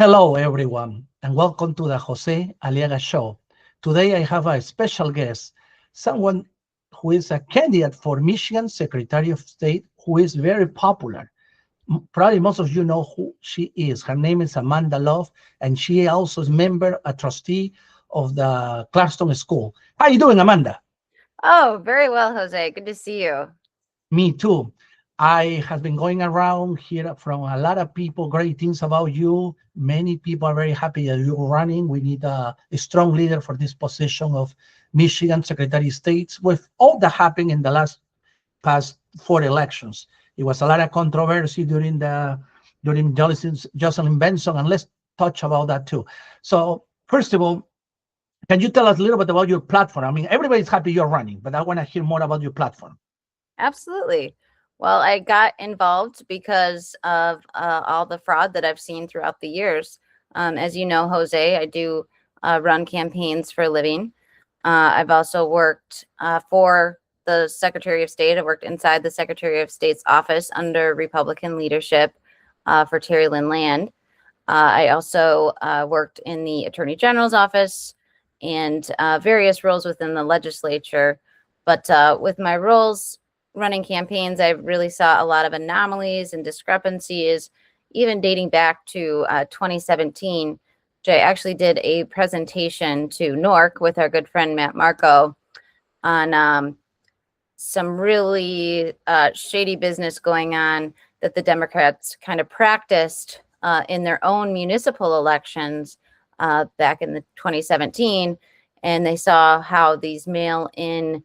Hello, everyone, and welcome to the Jose Aliaga Show. Today, I have a special guest, someone who is a candidate for Michigan Secretary of State, who is very popular. Probably most of you know who she is. Her name is Amanda Love, and she also is a trustee of the Clarkston School. How you doing, Amanda? Oh, very well, Jose. Good to see you. Me too. I have been going around here from a lot of people, great things about you. Many people are very happy that you're running. We need a strong leader for this position of Michigan Secretary of State. With all that happened in the past four elections, it was a lot of controversy during Jocelyn Benson, and let's touch about that too. So first of all, can you tell us a little bit about your platform? I mean, everybody's happy you're running, but I want to hear more about your platform. Absolutely. Well, I got involved because of all the fraud that I've seen throughout the years. As you know, Jose, I do run campaigns for a living. I've also worked for the Secretary of State. I worked inside the Secretary of State's office under Republican leadership for Terry Lynn Land. I also worked in the Attorney General's office and various roles within the legislature. But with my roles running campaigns, I really saw a lot of anomalies and discrepancies, even dating back to 2017. I actually did a presentation to NORC with our good friend Matt Marco on some really shady business going on that the Democrats kind of practiced in their own municipal elections back in the 2017. And they saw how these mail-in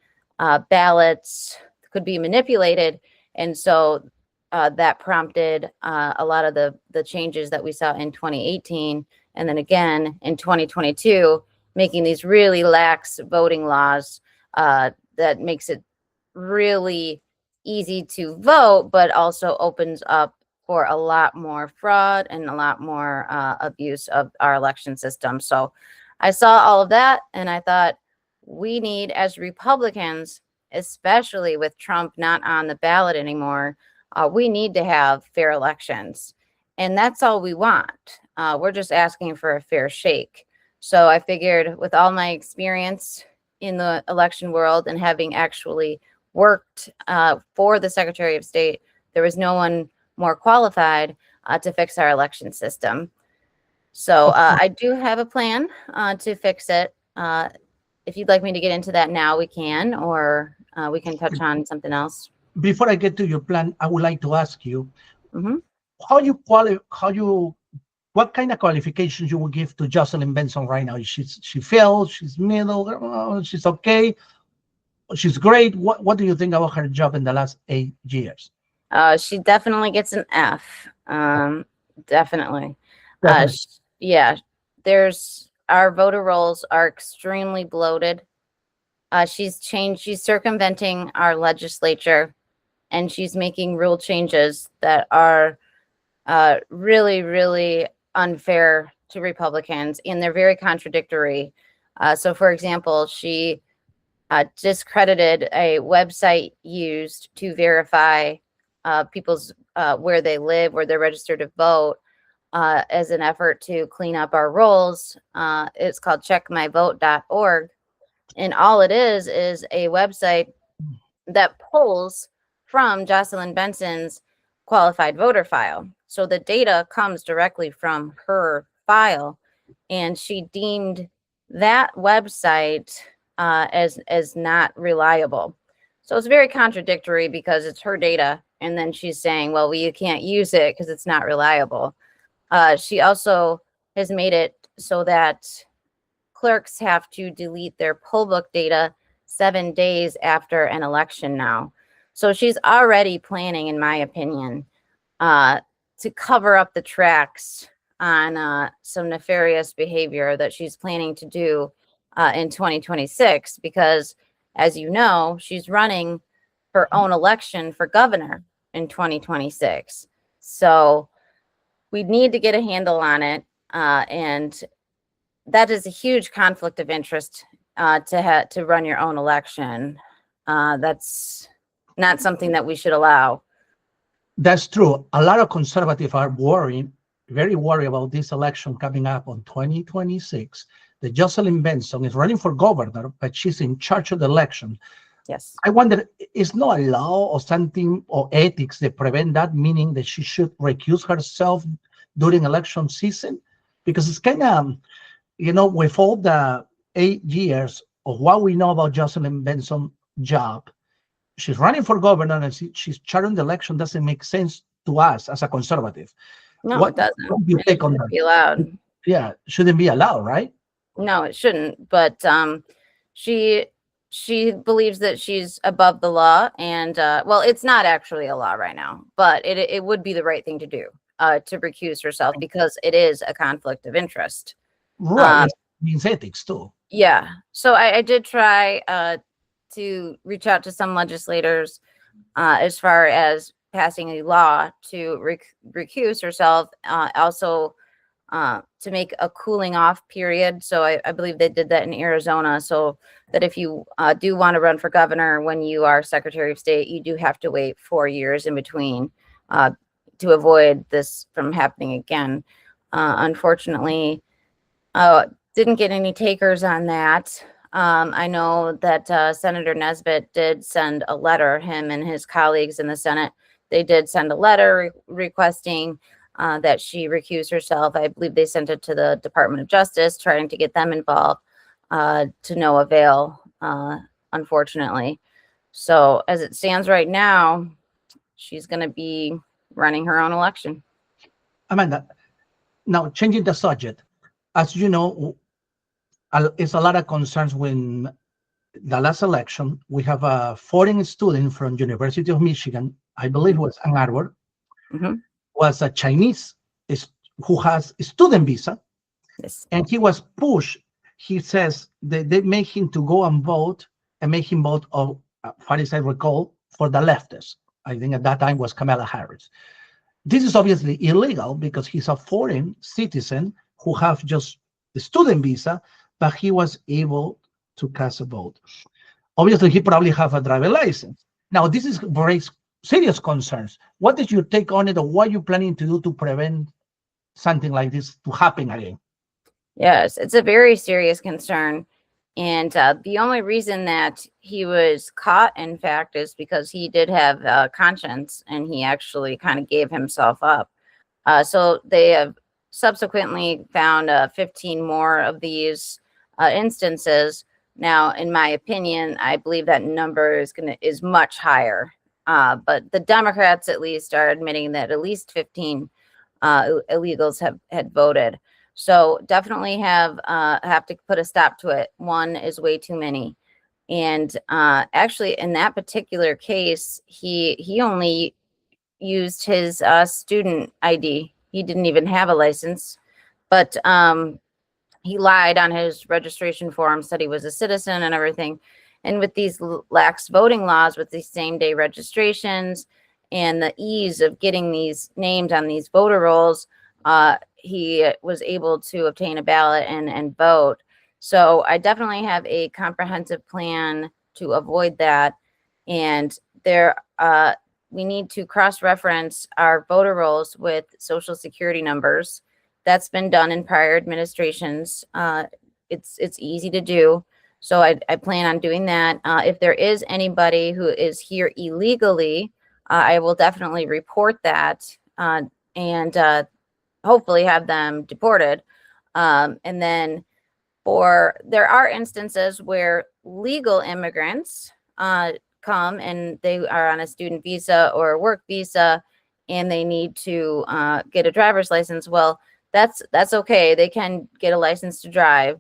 ballots could be manipulated. And so that prompted a lot of the changes that we saw in 2018. And then again in 2022, making these really lax voting laws that makes it really easy to vote, but also opens up for a lot more fraud and a lot more abuse of our election system. So I saw all of that and I thought we need, as Republicans, especially with Trump not on the ballot anymore, we need to have fair elections. And that's all we want. We're just asking for a fair shake. So I figured with all my experience in the election world and having actually worked for the Secretary of State, there was no one more qualified to fix our election system. So I do have a plan to fix it. If you'd like me to get into that now, we can, or we can touch on something else. Before I get to your plan, I would like to ask you, Mm-hmm. what kind of qualifications you would give to Jocelyn Benson right now? She failed, she's middle, she's okay, she's great. What do you think about her job in the last 8 years? She definitely gets an F. Definitely. Definitely. Yeah, our voter rolls are extremely bloated. She's circumventing our legislature, and she's making rule changes that are really, really unfair to Republicans, and they're very contradictory. So, for example, she discredited a website used to verify people's where they live, where they're registered to vote, as an effort to clean up our rolls. It's called checkmyvote.org. And all it is a website that pulls from Jocelyn Benson's qualified voter file. So the data comes directly from her file. And she deemed that website as not reliable. So it's very contradictory because it's her data. And then she's saying, well, you can't use it because it's not reliable. She also has made it so that clerks have to delete their poll book data 7 days after an election now. So she's already planning, in my opinion, to cover up the tracks on some nefarious behavior that she's planning to do in 2026, because, as you know, she's running her own election for governor in 2026. So we need to get a handle on it. And that is a huge conflict of interest to run your own election. That's not something that we should allow. That's true. A lot of conservatives are worried very worried about this election coming up on 2026. That Jocelyn Benson is running for governor, but she's in charge of the election. Yes. I wonder, is no a law or something or ethics that prevent that, meaning that she should recuse herself during election season? Because it's kind of, with all the 8 years of what we know about Jocelyn Benson's job, she's running for governor and she's chairing the election. Doesn't make sense to us as a conservative. No, What it doesn't. do you It take on shouldn't that? be allowed. Yeah, shouldn't be allowed, right? No, it shouldn't. But she believes that she's above the law, and well, it's not actually a law right now, but it would be the right thing to do, to recuse herself, because it is a conflict of interest. Right. It means ethics too. Yeah. So I did try to reach out to some legislators as far as passing a law to recuse herself, also to make a cooling off period. So I believe they did that in Arizona, so that if you do want to run for governor when you are Secretary of State, you do have to wait 4 years in between to avoid this from happening again. Unfortunately, didn't get any takers on that. I know that Senator Nesbitt did send a letter, him and his colleagues in the Senate. They did send a letter requesting that she recuse herself. I believe they sent it to the Department of Justice, trying to get them involved, to no avail, unfortunately. So as it stands right now, she's going to be running her own election. Amanda, now changing the subject, as you know, it's a lot of concerns when the last election, we have a foreign student from University of Michigan, I believe it was Ann Arbor, was a Chinese who has a student visa. Yes. And he was pushed. He says they made him to go and vote and make him vote, far as I recall, for the leftists. I think at that time was Kamala Harris. This is obviously illegal because he's a foreign citizen who have just the student visa, but he was able to cast a vote. Obviously, he probably have a driver license. Now, this is very serious concerns. What is your take on it, or what are you planning to do to prevent something like this to happen again? Yes, it's a very serious concern. And the only reason that he was caught, in fact, is because he did have conscience, and he actually kind of gave himself up. So they have subsequently found 15 more of these instances. Now, in my opinion, I believe that number is much higher. But the Democrats, at least, are admitting that at least 15 illegals had voted. So definitely have to put a stop to it. One is way too many. And actually, in that particular case, he only used his student ID. He didn't even have a license, but he lied on his registration form, said he was a citizen and everything. And with these lax voting laws, with these same-day registrations and the ease of getting these names on these voter rolls, he was able to obtain a ballot and vote. So I definitely have a comprehensive plan to avoid that. And we need to cross-reference our voter rolls with Social Security numbers. That's been done in prior administrations. It's easy to do. So I plan on doing that. If there is anybody who is here illegally, I will definitely report that and hopefully have them deported. And then there are instances where legal immigrants come and they are on a student visa or a work visa and they need to get a driver's license. Well, that's okay. They can get a license to drive,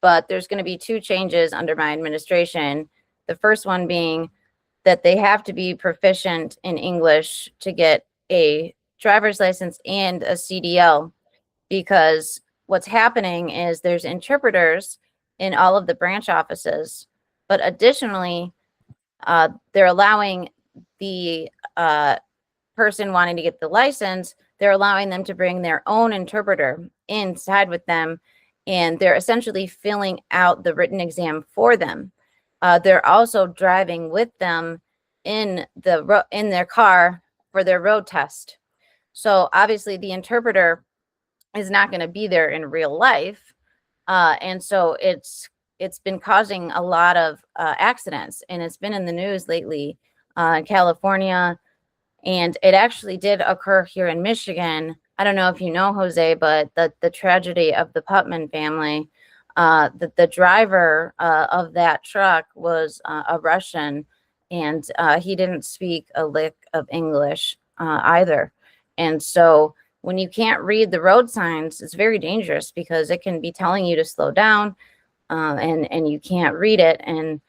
but there's going to be 2 changes under my administration. The first one being that they have to be proficient in English to get a driver's license and a CDL, because what's happening is there's interpreters in all of the branch offices, but additionally, they're allowing the person wanting to get the license, they're allowing them to bring their own interpreter inside with them, and they're essentially filling out the written exam for them. They're also driving with them in their car for their road test. So obviously the interpreter is not going to be there in real life. And so it's been causing a lot of accidents, and it's been in the news lately in California. And it actually did occur here in Michigan. I don't know if you know, Jose, but the tragedy of the Putman family, the driver of that truck was a Russian, and he didn't speak a lick of English either. And so when you can't read the road signs, it's very dangerous because it can be telling you to slow down, and you can't read it. And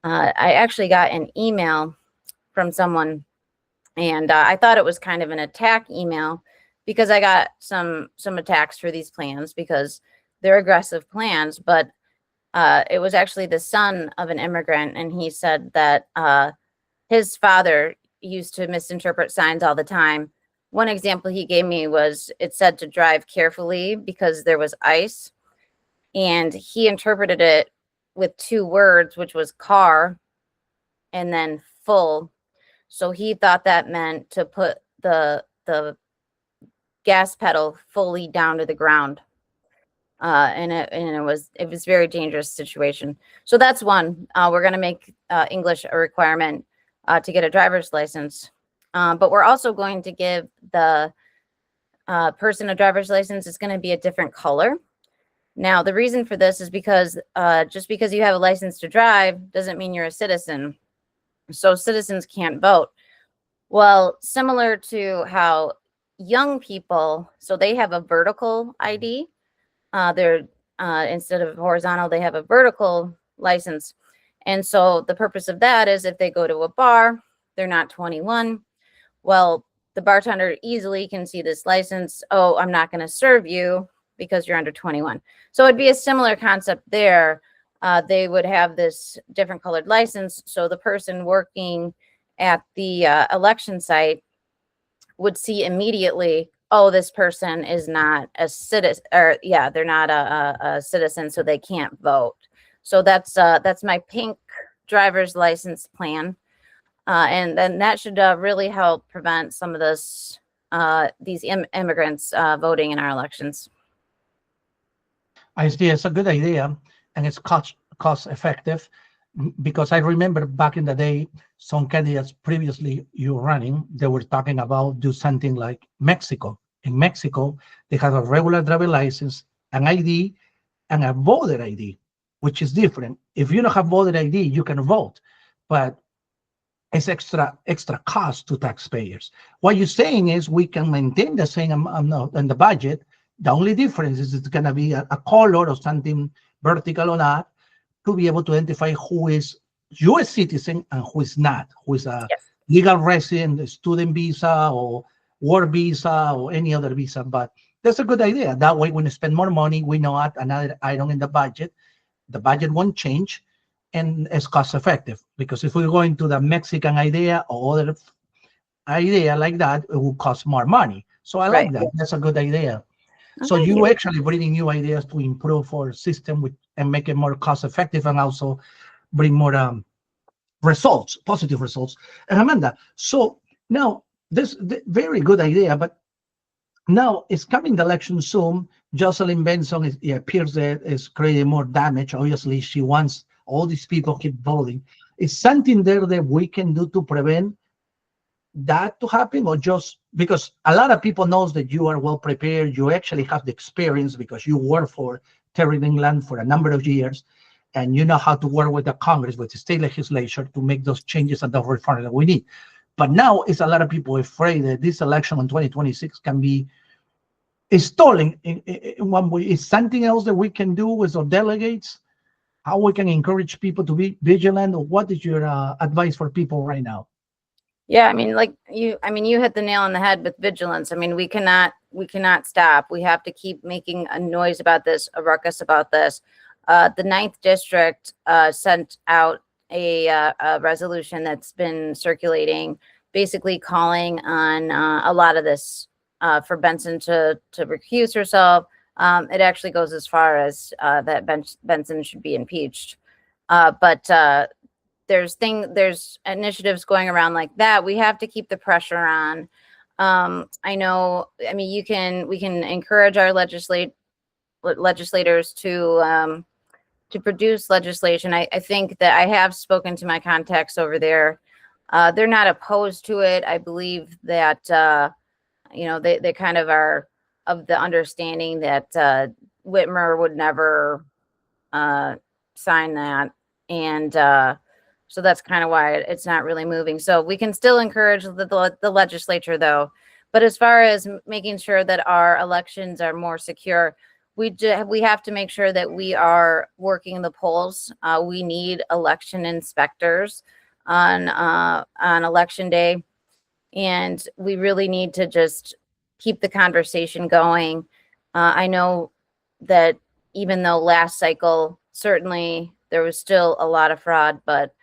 I actually got an email from someone, and I thought it was kind of an attack email because I got some attacks for these plans because they're aggressive plans. But it was actually the son of an immigrant, and he said that his father used to misinterpret signs all the time. One example he gave me was it said to drive carefully because there was ice, and he interpreted it with two words, which was car and then full. So he thought that meant to put the gas pedal fully down to the ground. And it was very dangerous situation. So that's one. We're going to make English a requirement to get a driver's license. But we're also going to give the person a driver's license. It's going to be a different color. Now, the reason for this is because just because you have a license to drive doesn't mean you're a citizen. So citizens can't vote. Well, similar to how young people, so they have a vertical ID. They're instead of horizontal, they have a vertical license. And so the purpose of that is if they go to a bar, they're not 21. Well, the bartender easily can see this license. Oh, I'm not going to serve you because you're under 21. So it'd be a similar concept there. They would have this different colored license. So the person working at the election site would see immediately, oh, this person is not a citizen, or yeah, they're not a citizen, so they can't vote. So that's my pink driver's license plan. And then that should really help prevent some of this, these immigrants voting in our elections. I see it's a good idea, and it's cost effective, because I remember back in the day, some candidates previously you running, they were talking about do something like Mexico. In Mexico, they have a regular driver license, an ID, and a voter ID, which is different. If you don't have voter ID, you can vote, but it's extra cost to taxpayers. What you're saying is we can maintain the same amount in the budget. The only difference is it's going to be a color or something vertical or not, to be able to identify who is U.S. citizen and who is not, who is a legal resident, student visa or work visa or any other visa. But that's a good idea. That way, when we spend more money, we know another item in the budget won't change, and it's cost effective. Because if we're going to the Mexican idea or other idea like that, it will cost more money. So I like that. That's a good idea. So you actually bringing new ideas to improve our system and make it more cost effective, and also bring more results, positive results. And Amanda, so now this very good idea, but now it's coming the election soon. Jocelyn Benson it appears that is creating more damage. Obviously, she wants all these people keep voting. Is something there that we can do to prevent that to happen, or just because a lot of people knows that you are well prepared, you actually have the experience because you work for Terry England for a number of years, and you know how to work with the Congress, with the state legislature to make those changes and the reform that we need. But now it's a lot of people afraid that this election in 2026 can be stolen in one way. Is something else that we can do with our delegates? How we can encourage people to be vigilant? Or what is your advice for people right now? Yeah, I mean, you hit the nail on the head with vigilance. I mean, we cannot stop. We have to keep making a noise about this, a ruckus about this. The 9th district sent out a resolution that's been circulating, basically calling on a lot of this for Benson to recuse herself. It actually goes as far as that Benson should be impeached. But there's initiatives going around like that. We have to keep the pressure on. I know, I mean, we can encourage our legislators to produce legislation. I think that I have spoken to my contacts over there. They're not opposed to it. I believe that, they kind of are of the understanding that Whitmer would never sign that. And so that's kind of why it's not really moving. So we can still encourage the legislature, though. But as far as making sure that our elections are more secure, we have to make sure that we are working the polls. We need election inspectors on election day, and we really need to just keep the conversation going. I know that even though last cycle certainly there was still a lot of fraud, but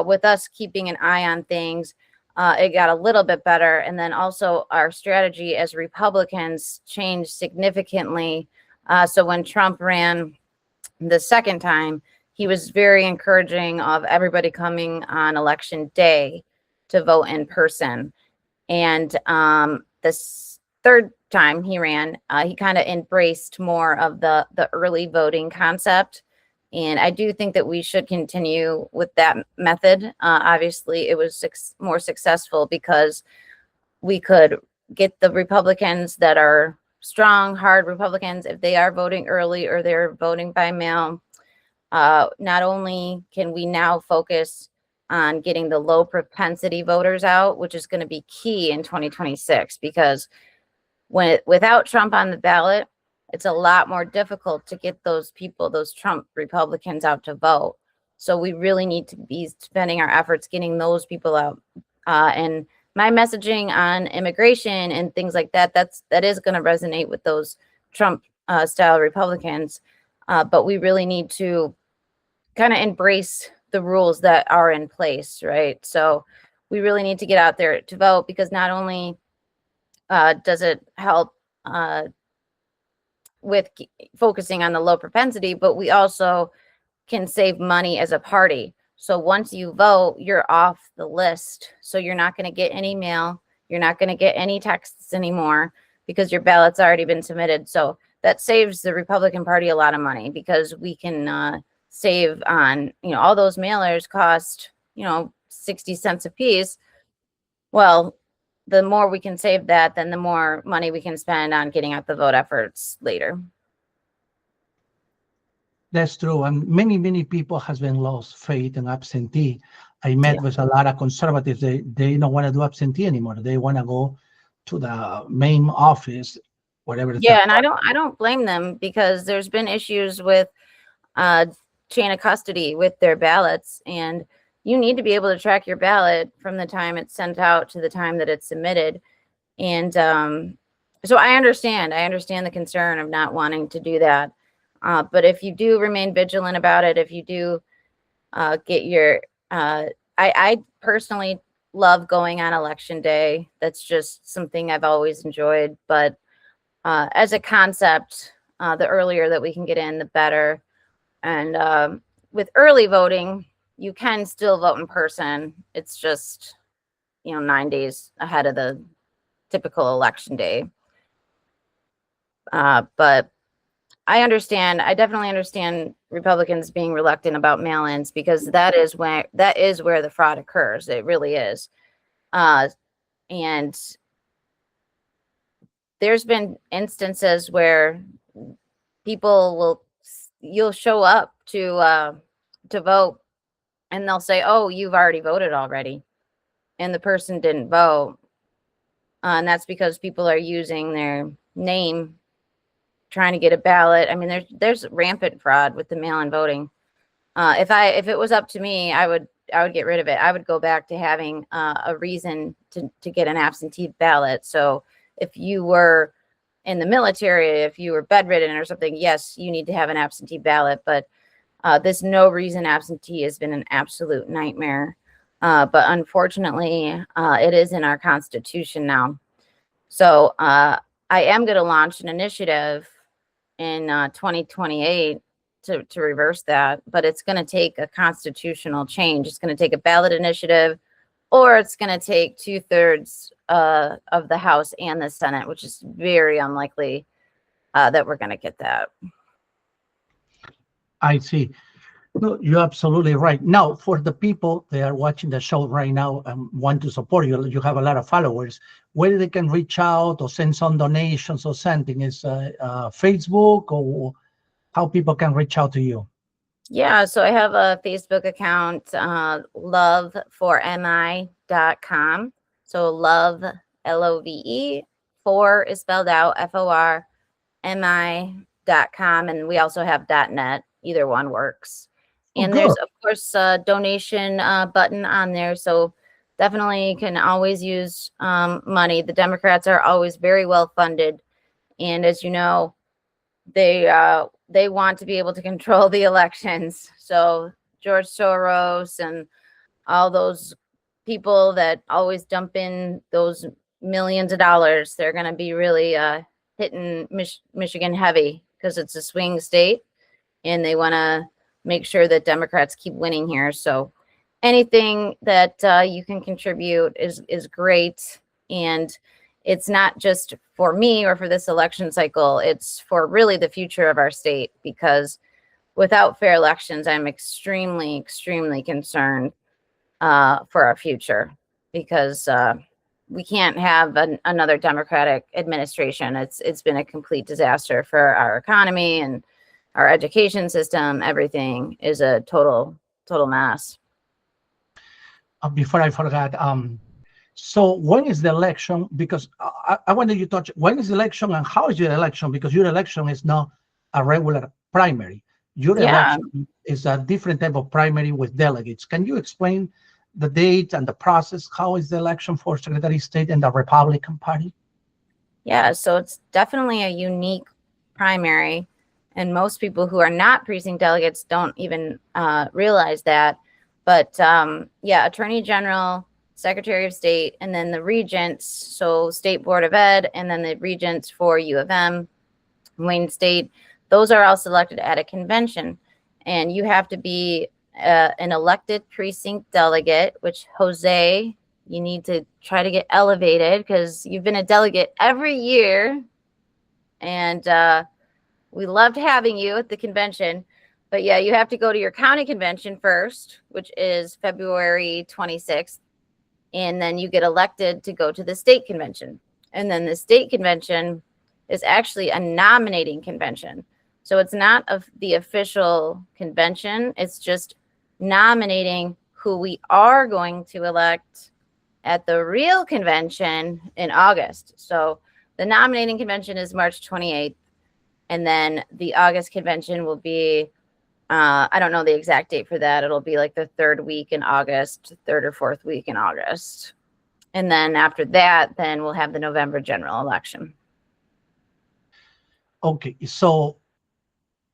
with us keeping an eye on things, it got a little bit better. And then also our strategy as Republicans changed significantly. So when Trump ran the second time, he was very encouraging of everybody coming on election day to vote in person. And this third time he ran, he kind of embraced more of the early voting concept. And I do think that we should continue with that method. Obviously, it was more successful because we could get the Republicans that are strong, hard Republicans, if they are voting early or they're voting by mail. Not only can we now focus on getting the low propensity voters out, which is going to be key in 2026, because without Trump on the ballot, it's a lot more difficult to get those people, those Trump Republicans, out to vote. So we really need to be spending our efforts getting those people out. And my messaging on immigration and things like that, that is going to resonate with those Trump style Republicans. But we really need to kind of embrace the rules that are in place, right? So we really need to get out there to vote, because not only does it help with focusing on the low propensity, but we also can save money as a party. So once you vote, you're off the list. So you're not going to get any mail. You're not going to get any texts anymore because your ballot's already been submitted. So that saves the Republican Party a lot of money, because we can save on, all those mailers cost, 60 cents a piece. Well, the more we can save that, then the more money we can spend on getting out the vote efforts later. That's true. And many people has been lost faith in absentee. I met with a lot of conservatives. They don't want to do absentee anymore. They want to go to the main office, whatever. Yeah, and I don't blame them, because there's been issues with chain of custody with their ballots, and you need to be able to track your ballot from the time it's sent out to the time that it's submitted. And so I understand the concern of not wanting to do that. But if you do remain vigilant about it, if you do get your, I personally love going on election day. That's just something I've always enjoyed. But as a concept, the earlier that we can get in, the better. And with early voting, you can still vote in person. It's just, 9 days ahead of the typical election day. But I definitely understand Republicans being reluctant about mail-ins, because that is where the fraud occurs. It really is. And there's been instances where you'll show up to vote, and they'll say, "Oh, you've already voted already," and the person didn't vote. And that's because people are using their name trying to get a ballot. I mean, there's rampant fraud with the mail-in voting. If it was up to me, I would get rid of it. I would go back to having a reason to get an absentee ballot. So if you were in the military, if you were bedridden or something, yes, you need to have an absentee ballot. But this no reason absentee has been an absolute nightmare. But unfortunately, it is in our Constitution now. So I am going to launch an initiative in 2028 to reverse that. But it's going to take a constitutional change. It's going to take a ballot initiative, or it's going to take 2/3 of the House and the Senate, which is very unlikely that we're going to get that. I see. No, you're absolutely right. Now, for the people that are watching the show right now and want to support you, you have a lot of followers, where they can reach out or send some donations or something. Is Facebook, or how people can reach out to you? Yeah, so I have a Facebook account, loveformi.com. So love, LOVE, for is spelled out, FORMI.com. And we also have .net. Either one works. Oh, And good. there's, of course, a donation button on there. So definitely can always use money. The Democrats are always very well funded. And as you know, they want to be able to control the elections. So George Soros and all those people that always dump in those millions of dollars, they're going to be really hitting Michigan heavy because it's a swing state, and they want to make sure that Democrats keep winning here. So anything that you can contribute is great. And it's not just for me or for this election cycle, it's for really the future of our state, because without fair elections, I'm extremely, extremely concerned for our future, because we can't have another Democratic administration. It's been a complete disaster for our economy and our education system. Everything is a total mess. Before I forgot, so when is the election? Because I wanted you to touch, when is the election and how is your election? Because your election is not a regular primary. Your election is a different type of primary with delegates. Can you explain the date and the process? How is the election for Secretary of State in the Republican Party? Yeah, so it's definitely a unique primary. And most people who are not precinct delegates don't even realize that. But yeah, Attorney General, Secretary of State, and then the regents, so State Board of Ed, and then the regents for U of M, Wayne State, those are all selected at a convention. And you have to be an elected precinct delegate, which, Jose, you need to try to get elevated because you've been a delegate every year. And we loved having you at the convention. But yeah, you have to go to your county convention first, which is February 26th. And then you get elected to go to the state convention. And then the state convention is actually a nominating convention. So it's not the official convention. It's just nominating who we are going to elect at the real convention in August. So the nominating convention is March 28th. And then the August convention will be, I don't know the exact date for that. It'll be like the third week in August, third or fourth week in August. And then after that, then we'll have the November general election. Okay, so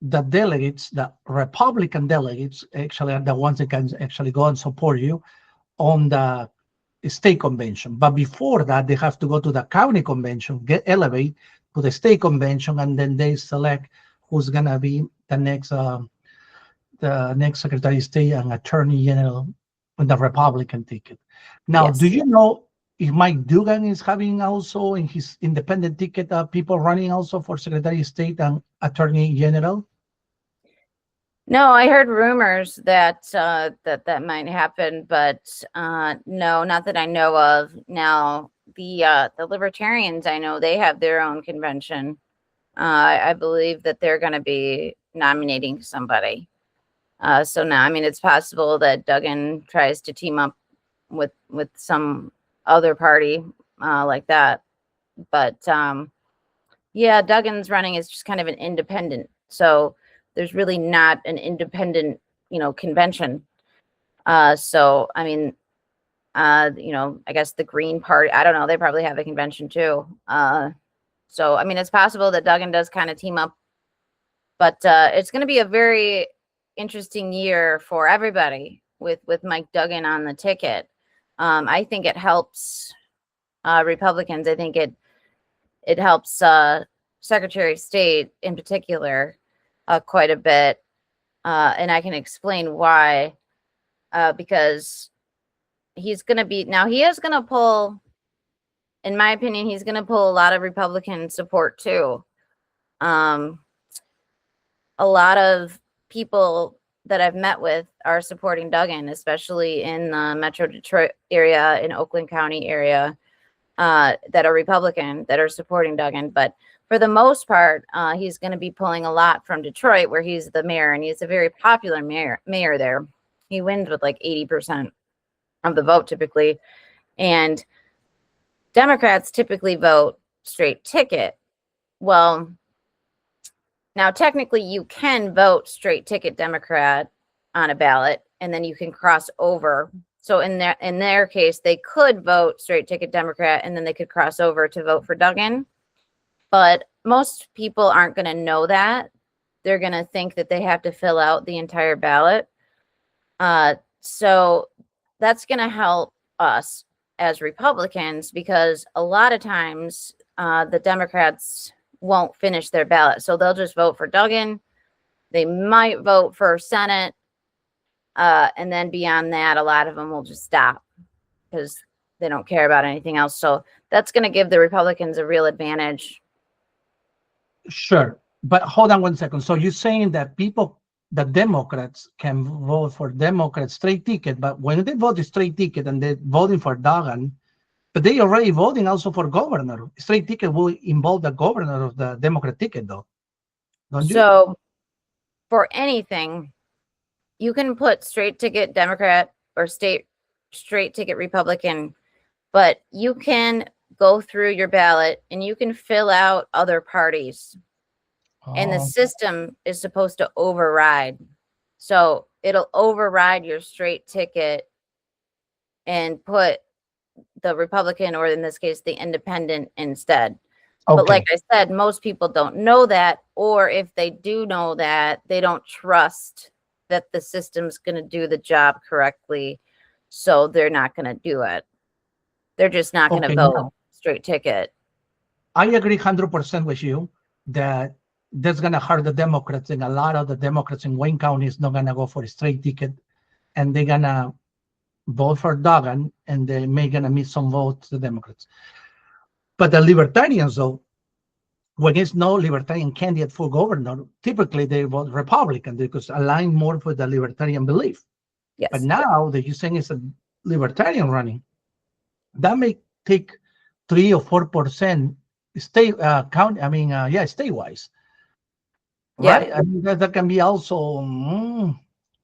the delegates, the Republican delegates, actually are the ones that can actually go and support you on the state convention. But before that, they have to go to the county convention, get elevated to the state convention, and then they select who's gonna be the next Secretary of State and Attorney General on the Republican ticket. Now, Yes. do you know if Mike Duggan is having also in his independent ticket people running also for Secretary of State and Attorney General? No, I heard rumors that that might happen, but no, not that I know of. Now, the Libertarians, I know they have their own convention. I believe that they're going to be nominating somebody. So now, I mean, it's possible that Duggan tries to team up with some other party like that. But yeah, Duggan's running is just kind of an independent. So there's really not an independent, convention. So, I mean, I guess the Green Party, I don't know, they probably have a convention too. So, I mean, it's possible that Duggan does kind of team up, but it's going to be a very interesting year for everybody with Mike Duggan on the ticket. I think it helps Republicans. I think it helps Secretary of State in particular quite a bit. And I can explain why, because he's going to be, now he is going to pull in my opinion, he's going to pull a lot of Republican support too. A lot of people that I've met with are supporting Duggan, especially in the Metro Detroit area, in Oakland County area, that are Republican, that are supporting Duggan. But for the most part, he's going to be pulling a lot from Detroit, where he's the mayor, and he's a very popular mayor there. He wins with like 80% of the vote typically. And Democrats typically vote straight ticket. Well, now technically you can vote straight ticket Democrat on a ballot, and then you can cross over. So in their case, they could vote straight ticket Democrat, and then they could cross over to vote for Duggan. But most people aren't going to know that. They're going to think that they have to fill out the entire ballot. So that's going to help us as Republicans, because a lot of times the Democrats won't finish their ballot. So they'll just vote for Duggan. They might vote for Senate. And then beyond that, a lot of them will just stop because they don't care about anything else. So that's going to give the Republicans a real advantage. Sure. But hold on one second. So you're saying that the Democrats can vote for Democrats straight ticket, but when they vote straight ticket and they're voting for Duggan, but they already voting also for governor. Straight ticket will involve the governor of the Democrat ticket, though. Don't you? So for anything, you can put straight ticket Democrat or straight ticket Republican, but you can go through your ballot and you can fill out other parties. And the system is supposed to override. So it'll override your straight ticket and put the Republican, or in this case, the independent instead. Okay. But like I said, most people don't know that, or if they do know that, they don't trust that the system's going to do the job correctly. So they're not going to do it. They're just not going to vote straight ticket. I agree 100% with you that that's going to hurt the Democrats, and a lot of the Democrats in Wayne County is not going to go for a straight ticket, and they're going to vote for Duggan, and they may going to miss some votes to the Democrats. But the Libertarians, though, when it's no Libertarian candidate for governor, typically they vote Republican because align more with the Libertarian belief. Yes. But now that you're saying it's a Libertarian running, that may take 3 or 4% statewise. Right? I mean, that can be also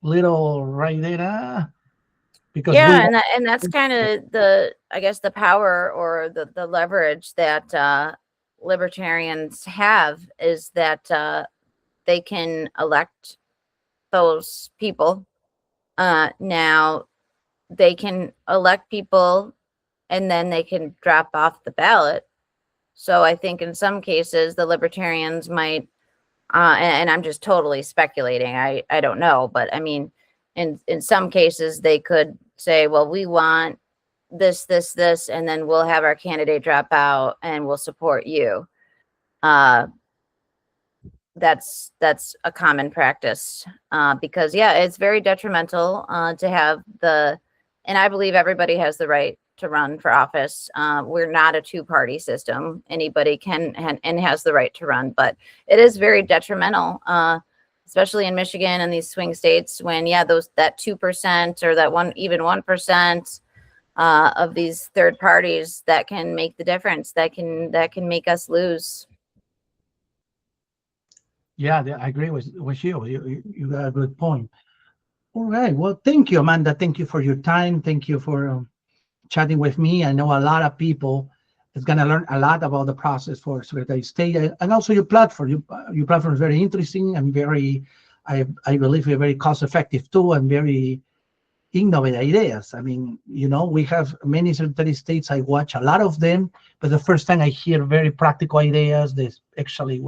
little right there. Because and that's kind of the power or the leverage that libertarians have, is that they can elect those people. Now they can elect people and then they can drop off the ballot. So I think in some cases the libertarians might, and I'm just totally speculating, I don't know, but I mean, in some cases they could say, well, we want this, and then we'll have our candidate drop out and we'll support you. That's a common practice, because it's very detrimental to have and I believe everybody has the right to run for office. We're not a two-party system. Anybody can and has the right to run, but it is very detrimental, especially in Michigan and these swing states, when that 2% or that 1% of these third parties that can make the difference, that can make us lose. Yeah, I agree with you. You got a good point. All right. Well, thank you, Amanda. Thank you for your time. Thank you for chatting with me. I know a lot of people is going to learn a lot about the process for Secretary of State, and also your platform. Your platform is very interesting and I believe you're very cost effective too, and very innovative ideas. I mean, we have many Secretary of States. I watch a lot of them, but the first time I hear very practical ideas, they actually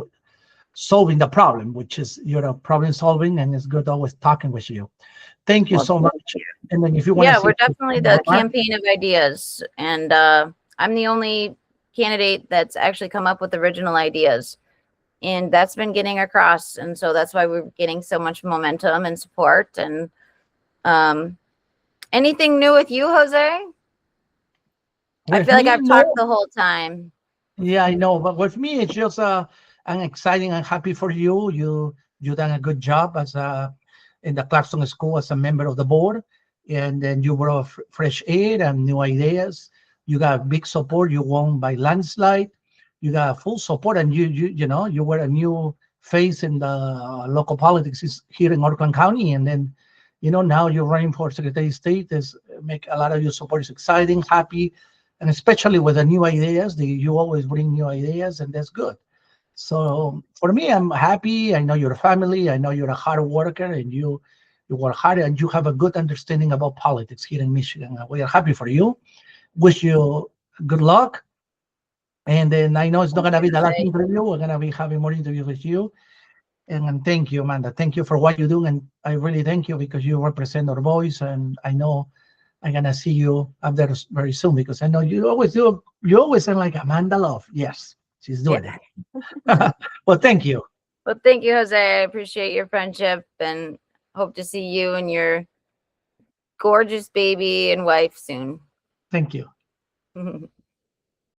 solving the problem, which is problem solving, and it's good always talking with you. Thank you so much. And then if you want we're definitely the campaign of ideas, and I'm the only candidate that's actually come up with original ideas, and that's been getting across, and so that's why we're getting so much momentum and support. And anything new with you, Jose? I With feel like me, I've talked no. the whole time. Yeah, I know. But with me, it's just I'm exciting and happy for you. You done a good job as a in the Clarkson School as a member of the board, and then you brought fresh air and new ideas. You got big support. You won by landslide. You got full support, and you were a new face in the local politics here in Oakland County, and then now you're running for Secretary of State. Is make a lot of your support is exciting, happy, and especially with the new ideas. You always bring new ideas, and that's good. So for me, I'm happy. I know your family. I know you're a hard worker, and you work hard, and you have a good understanding about politics here in Michigan. We are happy for you. Wish you good luck. And then I know it's not Thank gonna you, be the last Jose. interview. We're gonna be having more interviews with you. And thank you, Amanda. Thank you for what you do. And I really thank you because you represent our voice. And I know I'm gonna see you up there very soon because I know you always do. You always sound like Amanda Love. Yes, she's Yeah. doing it. Well, thank you. Well, thank you, Jose. I appreciate your friendship and hope to see you and your gorgeous baby and wife soon. Thank you.